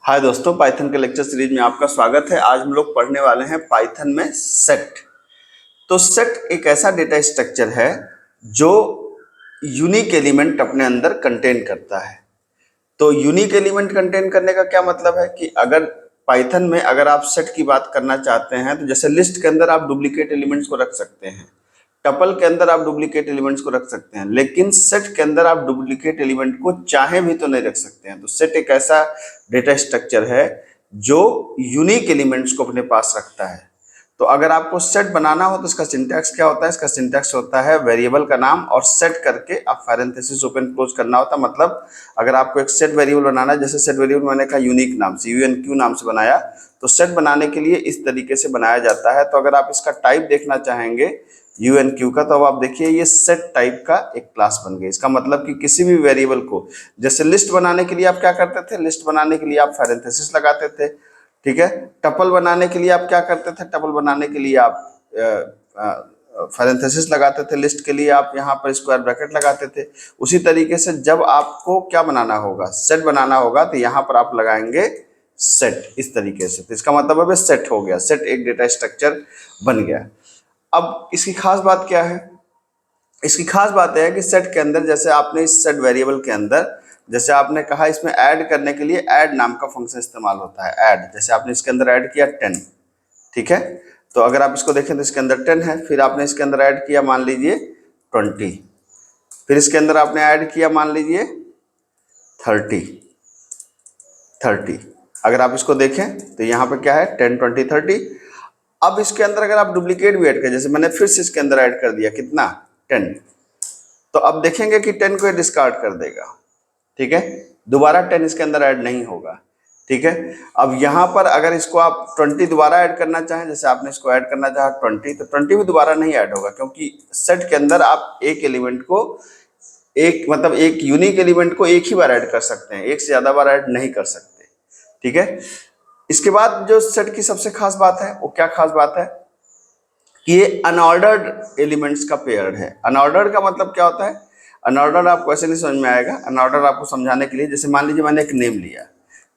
हाय दोस्तों, पाइथन के lecture series में आपका स्वागत है। आज हम लोग पढ़ने वाले हैं पाइथन में सेट। तो सेट एक ऐसा डेटा स्ट्रक्चर है जो यूनिक एलिमेंट अपने अंदर कंटेन करता है। तो यूनिक एलिमेंट कंटेन करने का क्या मतलब है कि अगर पाइथन में अगर आप सेट की बात करना चाहते हैं तो जैसे लिस्ट के अंदर आप डुप्लीकेट एलिमेंट्स को रख सकते हैं, टपल के अंदर आप डुप्लीकेट एलिमेंट्स को रख सकते हैं, लेकिन सेट के अंदर आप डुप्लीकेट एलिमेंट को चाहे भी तो नहीं रख सकते हैं। तो सेट एक ऐसा डेटा स्ट्रक्चर है जो यूनिक एलिमेंट्स को अपने पास रखता है। तो अगर आपको सेट बनाना हो तो इसका सिंटैक्स क्या होता है? इसका सिंटैक्स होता है वेरिएबल का नाम और सेट करके आप पैरेंथेसिस ओपन क्लोज करना होता है। मतलब अगर आपको एक सेट वेरिएबल बनाना है, जैसे सेट वेरिएबल मैंने कहा यूनिक नाम से UNQ नाम से बनाया, तो सेट बनाने के लिए इस तरीके से बनाया जाता है। तो अगर आप इसका टाइप देखना चाहेंगे UNQ का, तो अब आप देखिए ये सेट टाइप का एक क्लास बन गया। इसका मतलब कि किसी भी वेरिएबल को, जैसे लिस्ट बनाने के लिए आप क्या करते थे? लिस्ट बनाने के लिए आप पैरेंथेसिस लगाते थे, ठीक है। टपल बनाने के लिए आप क्या करते थे? टपल बनाने के लिए आप पैरेंथेसिस लगाते थे। लिस्ट के लिए आप यहाँ पर स्क्वायर ब्रैकेट लगाते थे। उसी तरीके से जब आपको क्या बनाना होगा, सेट बनाना होगा, तो यहाँ पर आप लगाएंगे सेट इस तरीके से। तो इसका मतलब है सेट हो गया, सेट एक डेटा स्ट्रक्चर बन गया। अब इसकी खास बात क्या है? इसकी खास बात है कि सेट के अंदर, जैसे आपने इस सेट वेरिएबल के अंदर, जैसे आपने कहा इसमें ऐड करने के लिए ऐड नाम का फंक्शन इस्तेमाल होता है। ऐड, जैसे आपने इसके अंदर ऐड किया 10, ठीक है। तो अगर आप इसको देखें तो इसके अंदर 10 है, फिर आपने इसके अंदर ऐड किया मान लीजिए 20, फिर इसके अंदर आपने ऐड किया मान लीजिए 30। अगर आप इसको देखें तो यहाँ पे क्या है 10, 20, 30। अब इसके अंदर अगर आप डुप्लीकेट भी ऐड करें, जैसे मैंने फिर से इसके अंदर ऐड कर दिया कितना 10, तो अब देखेंगे कि 10 को डिस्कार्ड कर देगा, ठीक है। दोबारा 10 इसके अंदर ऐड नहीं होगा, ठीक है। अब यहाँ पर अगर इसको आप 20 दोबारा ऐड करना चाहें, जैसे आपने इसको ऐड करना चाहा 20, तो 20 भी दोबारा नहीं ऐड होगा, क्योंकि सेट के अंदर आप एक एलिमेंट को एक यूनिक एलिमेंट को एक ही बार ऐड कर सकते हैं, एक से ज्यादा बार ऐड नहीं कर सकते, ठीक है। इसके बाद जो सेट की सबसे खास बात है वो क्या खास बात है कि ये अनऑर्डर्ड एलिमेंट्स का पेयर है। अनऑर्डर्ड का मतलब क्या होता है? अनऑर्डर्ड आपको ऐसे नहीं समझ में आएगा। अनऑर्डर्ड आपको समझाने के लिए, जैसे मान लीजिए मैंने एक नेम लिया,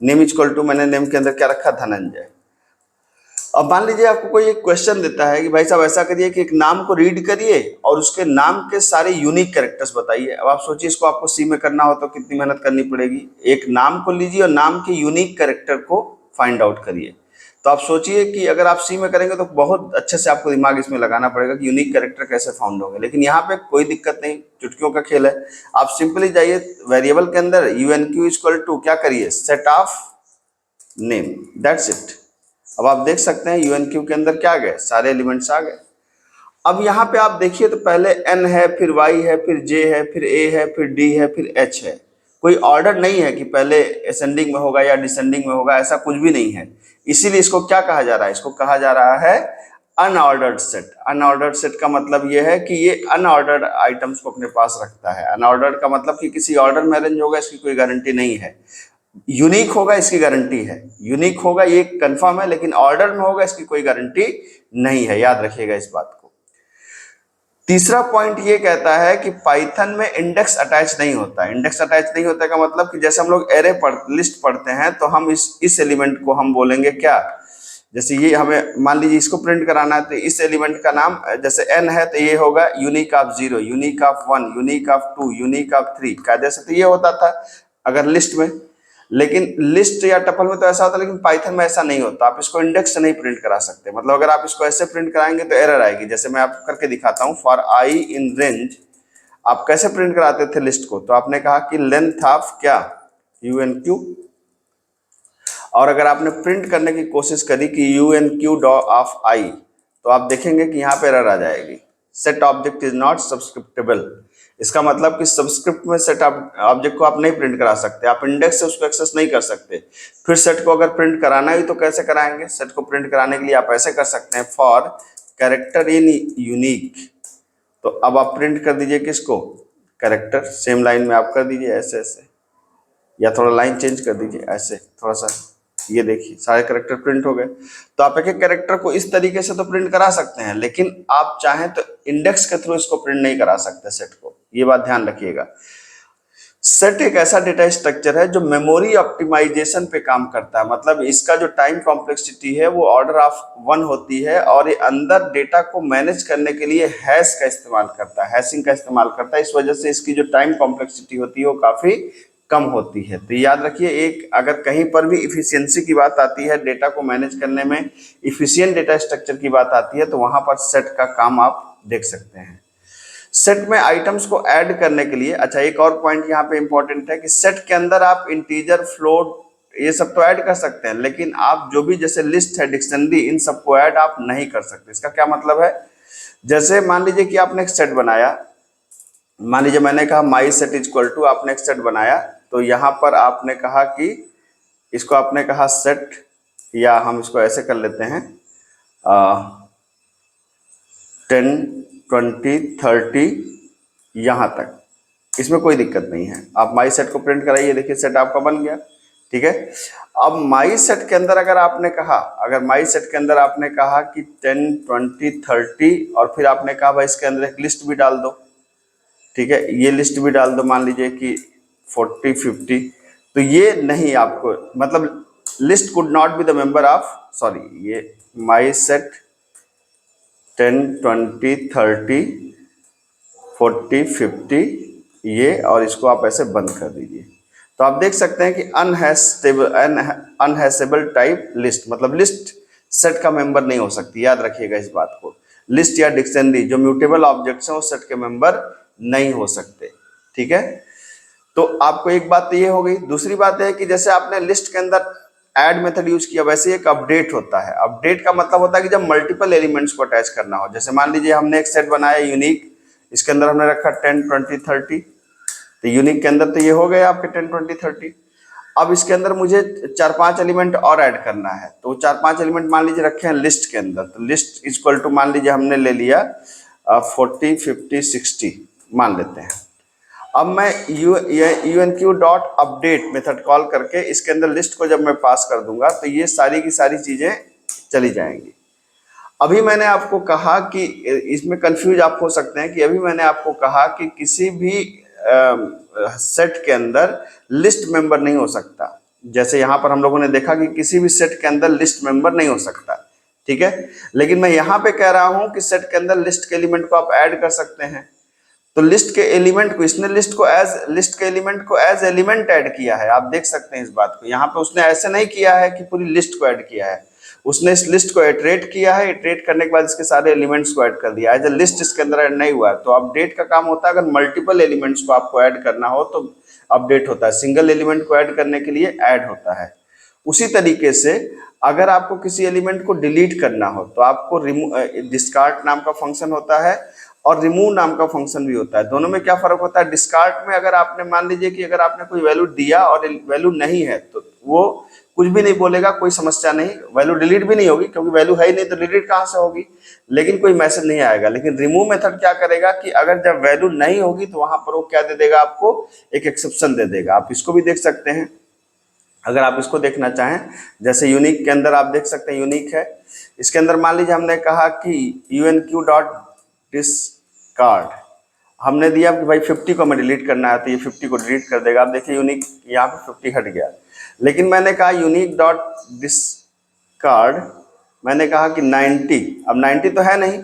नेम इक्वल टू, मैंने नेम के अंदर क्या रखा? धनंजय। अब मान लीजिए आपको कोई एक क्वेश्चन देता है कि भाई साहब ऐसा करिए कि एक नाम को रीड करिए और उसके नाम के सारे यूनिक कैरेक्टर्स बताइए। अब आप सोचिए इसको आपको सी में करना हो तो कितनी मेहनत करनी पड़ेगी। एक नाम को लीजिए और नाम के यूनिक कैरेक्टर को फाइंड आउट करिए। तो आप सोचिए कि अगर आप सी में करेंगे तो बहुत अच्छे से आपको दिमाग इसमें लगाना पड़ेगा कि यूनिक कैरेक्टर कैसे फाउंड होंगे। लेकिन यहाँ पे कोई दिक्कत नहीं, चुटकियों का खेल है। आप सिंपली जाइए वेरिएबल के अंदर, UNQ इक्वल टू क्या करिए? Set of name, that's it. अब आप देख सकते हैं UNQ के अंदर क्या आ गए? सारे एलिमेंट्स आ गए। अब यहाँ पे आप देखिए तो पहले N है, फिर Y है, फिर J है, फिर A है, फिर D है, फिर H है। कोई ऑर्डर नहीं है कि पहले असेंडिंग में होगा या डिसेंडिंग में होगा, ऐसा कुछ भी नहीं है। इसीलिए इसको क्या कहा जा रहा है? इसको कहा जा रहा है अनऑर्डर्ड सेट। अनऑर्डर्ड सेट का मतलब यह है कि ये अनऑर्डर्ड आइटम्स को अपने पास रखता है। अनऑर्डर्ड का मतलब कि किसी ऑर्डर में अरेंज होगा इसकी कोई गारंटी नहीं है। यूनिक होगा इसकी गारंटी है, यूनिक होगा ये कंफर्म है, लेकिन ऑर्डर में होगा इसकी कोई गारंटी नहीं है। याद रखिएगा इस बात को। तीसरा पॉइंट ये कहता है कि पाइथन में इंडेक्स अटैच नहीं होता। इंडेक्स अटैच नहीं होता का मतलब कि जैसे हम लोग लिस्ट पढ़ते हैं तो हम इस एलिमेंट को हम बोलेंगे क्या? जैसे ये हमें मान लीजिए इसको प्रिंट कराना है तो इस एलिमेंट का नाम, जैसे n है तो ये होगा unique of 0, unique of 1, unique of 2, unique of 3। कायदे से तो ये होता था अगर लिस्ट में, लेकिन लिस्ट या टपल में तो ऐसा होता है, लेकिन पाइथन में ऐसा नहीं होता। आप इसको इंडेक्स से नहीं प्रिंट करा सकते। मतलब अगर आप इसको ऐसे प्रिंट कराएंगे तो एरर आएगी। जैसे मैं आपको करके दिखाता हूँ, फॉर I इन रेंज आप कैसे प्रिंट कराते थे लिस्ट को? तो आपने कहा कि लेंथ ऑफ क्या? UNQ। और अगर आपने प्रिंट करने की कोशिश करी कि UNQ ऑफ I, तो आप देखेंगे कि यहाँ पे एरर आ जाएगी, सेट ऑब्जेक्ट इज नॉट सब्सक्रिप्टेबल। इसका मतलब कि सब्सक्रिप्ट में सेट ऑब्जेक्ट को आप नहीं प्रिंट करा सकते, आप इंडेक्स से उसको एक्सेस नहीं कर सकते। फिर सेट को अगर प्रिंट कराना ही तो कैसे कराएंगे? सेट को प्रिंट कराने के लिए आप ऐसे कर सकते हैं, फॉर कैरेक्टर इन यूनिक। तो अब आप प्रिंट कर दीजिए किसको? कैरेक्टर। सेम लाइन में आप कर दीजिए ऐसे ऐसे, या थोड़ा लाइन चेंज कर दीजिए ऐसे थोड़ा सा। ये देखिए सारे कैरेक्टर प्रिंट हो गए। तो आप एक एक कैरेक्टर को इस तरीके से तो प्रिंट करा सकते हैं, लेकिन आप चाहें तो इंडेक्स के थ्रू इसको प्रिंट नहीं करा सकते सेट को। ये बात ध्यान रखिएगा। सेट एक ऐसा डेटा स्ट्रक्चर है जो मेमोरी ऑप्टिमाइजेशन पे काम करता है, मतलब इसका जो टाइम कॉम्प्लेक्सिटी है वो ऑर्डर ऑफ 1 होती है, और ये अंदर डेटा को मैनेज करने के लिए हैश का इस्तेमाल करता है, हैशिंग का इस्तेमाल करता है। इस वजह से इसकी जो टाइम कॉम्प्लेक्सिटी होती है वो काफ़ी कम होती है। तो याद रखिए, एक अगर कहीं पर भी इफिशियंसी की बात आती है, डेटा को मैनेज करने में इफिशियंट डेटा स्ट्रक्चर की बात आती है, तो वहाँ पर सेट का काम आप देख सकते हैं। सेट में आइटम्स को ऐड करने के लिए, अच्छा एक और पॉइंट यहाँ पे इंपॉर्टेंट है कि सेट के अंदर आप इंटीजर, फ्लोट, ये सब तो ऐड कर सकते हैं, लेकिन आप जो भी जैसे लिस्ट है, डिक्शनरी, इन सबको ऐड आप नहीं कर सकते। इसका क्या मतलब है, जैसे मान लीजिए कि आपने एक सेट बनाया, मान लीजिए मैंने कहा my set is equal to, आपने एक सेट बनाया, तो यहाँ पर आपने कहा कि इसको आपने कहा सेट, या हम इसको ऐसे कर लेते हैं 10, 20, 30 यहाँ तक, इसमें कोई दिक्कत नहीं है। आप माई सेट को प्रिंट कराइए, देखिए सेट आपका बन गया, ठीक है। अब माई सेट के अंदर अगर आपने कहा, अगर माई सेट के अंदर आपने कहा कि 10, 20, 30, और फिर आपने कहा भाई इसके अंदर एक लिस्ट भी डाल दो, ठीक है, ये लिस्ट भी डाल दो, मान लीजिए कि 40, 50, तो ये नहीं, आपको मतलब list could not be the member of, sorry, ये माई सेट 10, 20, 30, 40, 50, ये, और इसको आप ऐसे बंद कर दीजिए। तो आप देख सकते हैं कि अनहैशेबल टाइप लिस्ट, मतलब लिस्ट सेट का मेंबर नहीं हो सकती, याद रखिएगा इस बात को। लिस्ट या डिक्शनरी जो म्यूटेबल ऑब्जेक्ट्स हैं वो सेट के मेंबर नहीं हो सकते, ठीक है। तो आपको एक बात तो ये हो गई। दूसरी बात है कि जैसे आपने लिस्ट के अंदर ऐड मेथड यूज किया, वैसे एक अपडेट होता है। अपडेट का मतलब होता है कि जब मल्टीपल एलिमेंट्स को अटैच करना हो, जैसे मान लीजिए हमने एक सेट बनाया यूनिक, इसके अंदर हमने रखा 10, 20, 30, तो यूनिक के अंदर तो ये हो गए आपके 10, 20, 30। अब इसके अंदर मुझे 4-5 एलिमेंट और ऐड करना है, तो 4-5 एलिमेंट मान लीजिए रखे हैं लिस्ट के अंदर, तो लिस्ट इक्वल टू मान लीजिए हमने ले लिया 40, 50, 60 मान लेते हैं। अब मैं unq dot update method call करके इसके अंदर लिस्ट को जब मैं पास कर दूंगा, तो ये सारी की सारी चीजें चली जाएंगी। अभी मैंने आपको कहा कि इसमें कंफ्यूज आप हो सकते हैं कि अभी मैंने आपको कहा कि किसी भी सेट के अंदर लिस्ट मेंबर नहीं हो सकता। जैसे यहाँ पर हम लोगों ने देखा कि किसी भी सेट के अंदर लिस्ट मेंबर नहीं हो सकता, ठीक है। लेकिन मैं यहाँ पे कह रहा हूँ कि सेट के अंदर लिस्ट के एलिमेंट को आप ऐड कर सकते हैं। तो लिस्ट के एलिमेंट को, इसने लिस्ट के एलिमेंट को एज एलिमेंट ऐड किया है, आप देख सकते हैं इस बात को। यहाँ पे उसने ऐसे नहीं किया है कि पूरी लिस्ट को ऐड किया है, उसने इस लिस्ट को इटरेट किया है, इटरेट करने के बाद इसके सारे एलिमेंट्स को ऐड कर दिया। एज ए लिस्ट इसके अंदर ऐड नहीं हुआ है। तो अपडेट का काम होता है, अगर मल्टीपल एलिमेंट्स को आपको ऐड करना हो तो अपडेट होता है, सिंगल एलिमेंट को ऐड करने के लिए ऐड होता है। उसी तरीके से अगर आपको किसी एलिमेंट को डिलीट करना हो तो आपको डिस्कार्ड नाम का फंक्शन होता है और रिमूव नाम का फंक्शन भी होता है। दोनों में क्या फर्क होता है, डिस्कार्ड में अगर आपने मान लीजिए कि अगर आपने कोई वैल्यू दिया और वैल्यू नहीं है तो वो कुछ भी नहीं बोलेगा, कोई समस्या नहीं, वैल्यू डिलीट भी नहीं होगी क्योंकि वैल्यू है ही नहीं तो डिलीट कहाँ से होगी, लेकिन कोई मैसेज नहीं आएगा। लेकिन रिमूव मेथड क्या करेगा कि अगर जब वैल्यू नहीं होगी तो वहां पर वो क्या दे देगा, आपको एक एक्सेप्शन दे देगा। आप इसको भी देख सकते हैं अगर आप इसको देखना चाहें। जैसे यूनिक के अंदर आप देख सकते हैं, यूनिक है, इसके अंदर मान लीजिए हमने कहा कि unq डॉट डिस्कार्ड, हमने दिया कि भाई 50 को हमें डिलीट करना है तो ये 50 को डिलीट कर देगा। आप देखिए यूनिक यहाँ पे 50 हट गया। लेकिन मैंने कहा यूनिक डॉट डिस्कार्ड, मैंने कहा कि 90, अब 90 तो है नहीं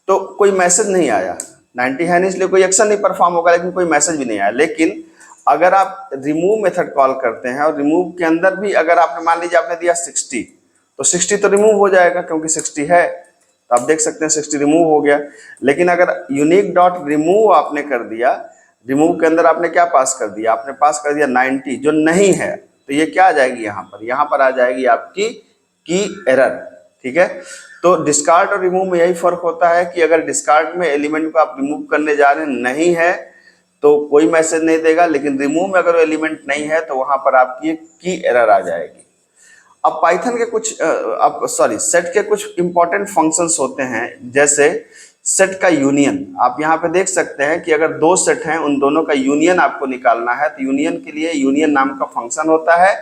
तो कोई मैसेज नहीं आया, 90 है नहीं इसलिए कोई एक्शन नहीं परफॉर्म होगा, लेकिन कोई मैसेज भी नहीं आया। लेकिन अगर आप रिमूव मेथड कॉल करते हैं और रिमूव के अंदर भी अगर आपने मान लीजिए आपने दिया 60 तो 60 तो रिमूव हो जाएगा क्योंकि 60 है, तो आप देख सकते हैं 60 रिमूव हो गया। लेकिन अगर यूनिक डॉट रिमूव आपने कर दिया, रिमूव के अंदर आपने क्या पास कर दिया, आपने पास कर दिया 90 जो नहीं है, तो ये क्या आ जाएगी यहाँ पर आ जाएगी आपकी की एरर, ठीक है। तो डिस्कार्ड और रिमूव में यही फर्क होता है कि अगर डिस्कार्ड में एलिमेंट को आप रिमूव करने जा रहे हैं नहीं है तो कोई मैसेज नहीं देगा, लेकिन रिमूव में अगर वो एलिमेंट नहीं है तो वहां पर आपकी की एरर आ जाएगी। अब पाइथन के कुछ सेट के कुछ इंपॉर्टेंट फंक्शंस होते हैं, जैसे सेट का यूनियन। आप यहाँ पे देख सकते हैं कि अगर दो सेट हैं उन दोनों का यूनियन आपको निकालना है तो यूनियन के लिए यूनियन नाम का फंक्शन होता है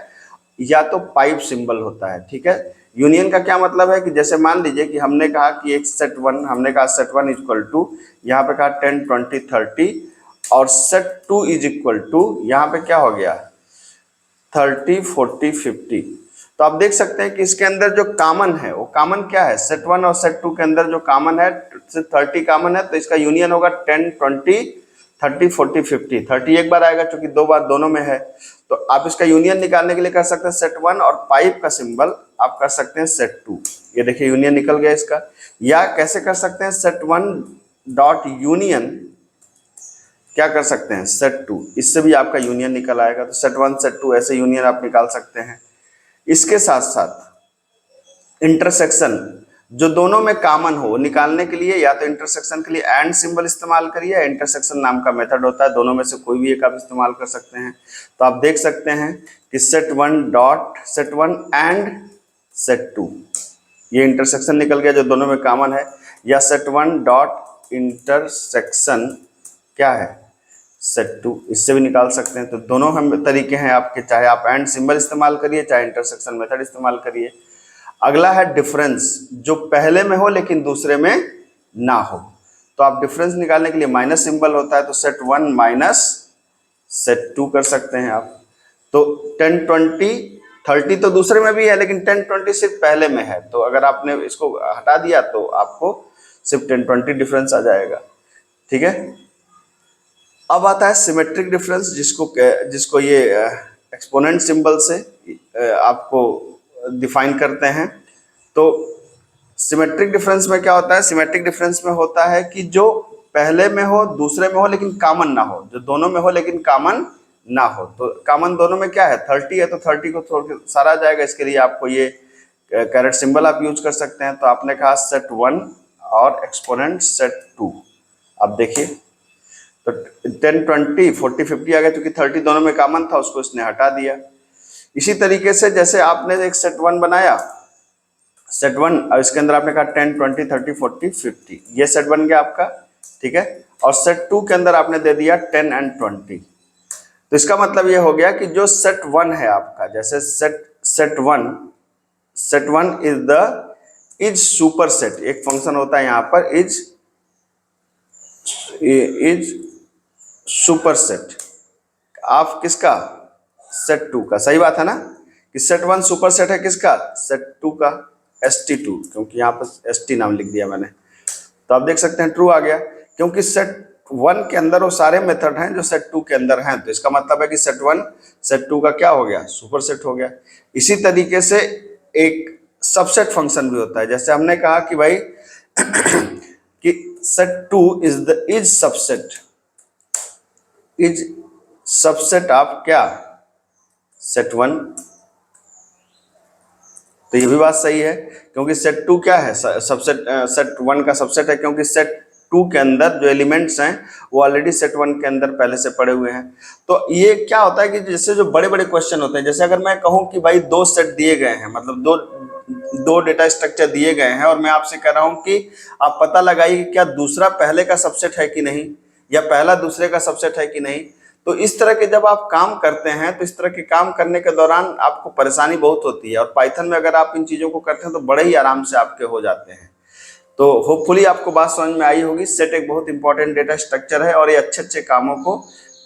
या तो पाइप सिंबल होता है, ठीक है। यूनियन का क्या मतलब है कि जैसे मान लीजिए कि हमने कहा कि एक सेट 1, हमने कहा सेट 1 इक्वल टू, यहाँ पे कहा 10, 20, 30 और सेट 2 इज इक्वल टू, यहाँ पे क्या हो गया 30 40 50। तो आप देख सकते हैं कि इसके अंदर जो कॉमन है वो कॉमन क्या है, सेट 1 और सेट 2 के अंदर जो कॉमन है 30 कॉमन है, तो इसका यूनियन होगा 10 20 30 40 50। 30 एक बार आएगा क्योंकि 2 बार दोनों में है, तो आप इसका यूनियन निकालने के लिए कर सकते हैं सेट 1 और पाइप का सिंबल आप कर सकते हैं सेट 2। ये देखिए यूनियन निकल गया इसका। या कैसे कर सकते हैं, सेट 1 डॉट यूनियन क्या कर सकते हैं सेट 2, इससे भी आपका यूनियन निकल आएगा। तो सेट 1 सेट 2 ऐसे यूनियन आप निकाल सकते हैं। इसके साथ साथ इंटरसेक्शन जो दोनों में कॉमन हो निकालने के लिए या तो इंटरसेक्शन के लिए एंड सिंबल इस्तेमाल करिए, या इंटरसेक्शन नाम का मेथड होता है, दोनों में से कोई भी एक आप इस्तेमाल कर सकते हैं। तो आप देख सकते हैं कि set 1 dot set 1 and set 2, ये इंटरसेक्शन निकल गया जो दोनों में कॉमन है। या सेट 1 डॉट इंटरसेक्शन क्या है सेट 2, इससे भी निकाल सकते हैं। तो दोनों हम तरीके हैं आपके, चाहे आप एंड सिंबल इस्तेमाल करिए चाहे इंटरसेक्शन मेथड इस्तेमाल करिए। अगला है डिफरेंस, जो पहले में हो लेकिन दूसरे में ना हो। तो आप डिफरेंस निकालने के लिए माइनस सिंबल होता है, तो सेट 1 माइनस सेट 2 कर सकते हैं आप। तो 10 20 30 तो दूसरे में भी है लेकिन 10 20 सिर्फ पहले में है, तो अगर आपने इसको हटा दिया तो आपको सिर्फ 10 20 डिफरेंस आ जाएगा। ठीक है, अब आता है सिमेट्रिक डिफरेंस, जिसको ये एक्सपोनेंट सिंबल से आपको डिफाइन करते हैं। तो सिमेट्रिक डिफरेंस में क्या होता है, सिमेट्रिक डिफरेंस में होता है कि जो पहले में हो दूसरे में हो लेकिन कॉमन ना हो, जो दोनों में हो लेकिन कॉमन ना हो। तो कॉमन दोनों में क्या है 30 है, तो 30 को छोड़ के सारा जाएगा, इसके लिए आपको ये कैरेट सिंबल आप यूज कर सकते हैं। तो आपने कहा सेट 1 और एक्सपोनेंट सेट 2, अब देखिए तो 10 20 40 50 आ गया, क्योंकि 30 दोनों में कॉमन था उसको इसने हटा दिया। इसी तरीके से जैसे आपने एक सेट 1 बनाया, सेट 1 और इसके अंदर आपने कहा 10 20 30 40 50, ये सेट बन गया आपका। ठीक है, और सेट 2 के अंदर आपने दे दिया 10 एंड 20। तो इसका मतलब ये हो गया कि जो सेट 1 है आपका, जैसे सेट 1 इज सुपर सेट, एक फंक्शन होता है यहाँ पर इज सुपर सेट आप किसका सेट 2 का। सही बात है ना कि सेट 1 सुपर सेट है किसका सेट 2 का, ST2, क्योंकि यहाँ पर ST नाम लिख दिया मैंने। तो आप देख सकते हैं ट्रू आ गया, क्योंकि सेट 1 के अंदर वो सारे मेथड हैं जो सेट 2 के अंदर हैं। तो इसका मतलब है कि सेट 1 सेट 2 का क्या हो गया सुपर सेट हो गया। इसी तरीके से एक सबसेट फंक्शन भी होता है, जैसे हमने कहा कि भाई कि सेट 2 इज सबसेट ऑफ क्या सेट 1। तो ये भी बात सही है, क्योंकि सेट 2 क्या है सबसेट, सेट 1 का सबसेट है, क्योंकि सेट 2 के अंदर जो एलिमेंट्स हैं वो ऑलरेडी सेट 1 के अंदर पहले से पड़े हुए हैं। तो ये क्या होता है कि जैसे जो बड़े बड़े क्वेश्चन होते हैं, जैसे अगर मैं कहूँ कि भाई 2 सेट दिए गए हैं, मतलब दो डेटा स्ट्रक्चर दिए गए हैं, और मैं आपसे कह रहा हूँ कि आप पता लगाइए कि क्या दूसरा पहले का सबसेट है कि नहीं, या पहला दूसरे का सबसेट है कि नहीं। तो इस तरह के जब आप काम करते हैं तो इस तरह के काम करने के दौरान आपको परेशानी बहुत होती है, और पाइथन में अगर आप इन चीज़ों को करते हैं तो बड़े ही आराम से आपके हो जाते हैं। तो होपफुली आपको बात समझ में आई होगी। सेट एक बहुत इंपॉर्टेंट डेटा स्ट्रक्चर है और ये अच्छे अच्छे कामों को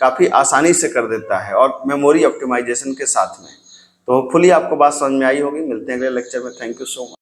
काफ़ी आसानी से कर देता है, और मेमोरी ऑप्टिमाइजेशन के साथ में। तो होपफुली आपको बात समझ में आई होगी। मिलते हैं अगले लेक्चर में। Thank you so much.